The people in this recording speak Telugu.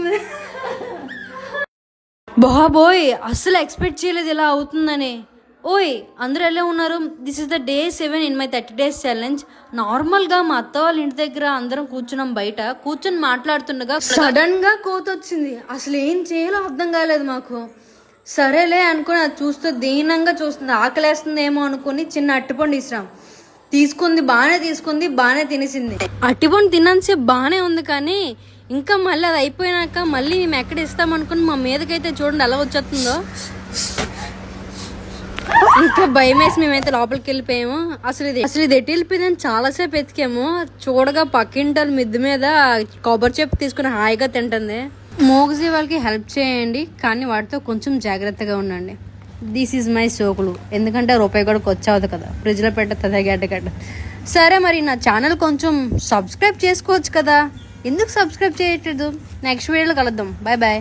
అవుతుంది. బాబోయ్ అస్సలు ఎక్స్పెక్ట్ చేయలేదు ఇలా అవుతుందని. ఓయ్ అందరూ ఎలా ఉన్నారు? This is the day 7 in my 30 days challenge. నార్మల్గా మా అత్త వాళ్ళ ఇంటి దగ్గర అందరం కూర్చున్నాం, బయట కూర్చొని మాట్లాడుతుండగా సడన్గా కోత వచ్చింది. అసలు ఏం చేయాలో అర్థం కాలేదు మాకు. సరేలే అనుకుని అది చూస్తూ దీనంగా చూస్తుంది, ఆకలేస్తుంది ఏమో అనుకుని చిన్న అట్టిపండు ఇస్తాం. తీసుకుంది బాగానే తినేసింది. అట్టిపండు తిన్నంతసేపు బాగానే ఉంది, కానీ ఇంకా మళ్ళీ అది అయిపోయినాక మళ్ళీ మేము ఎక్కడ ఇస్తామనుకుని మా మీదకైతే చూడండి ఎలా వచ్చేస్తుందో. ఇంకా భయం వేసి మేమైతే లోపలికి వెళ్ళిపోయాము. అసలు ఇది ఎటు వెళ్ళిపోయిందని చాలాసేపు ఎతికాము. చూడగా పక్కింటి మిద్ది మీద కొబ్బరి చెప్పు తీసుకుని హాయిగా తింటుంది. మోగజీ వాళ్ళకి హెల్ప్ చేయండి, కానీ వాటితో కొంచెం జాగ్రత్తగా ఉండండి. దిస్ ఈజ్ మై సోకులు. ఎందుకంటే రూపాయి కూడా వచ్చావుతుంది కదా, ఫ్రిడ్జ్లో పెట్టద్దా గడ్డ. సరే మరి నా ఛానల్ కొంచెం సబ్స్క్రైబ్ చేసుకోవచ్చు కదా, ఎందుకు సబ్స్క్రైబ్ చేయట్లేదు? నెక్స్ట్ వీడియోలో కలుద్దాం. Bye bye.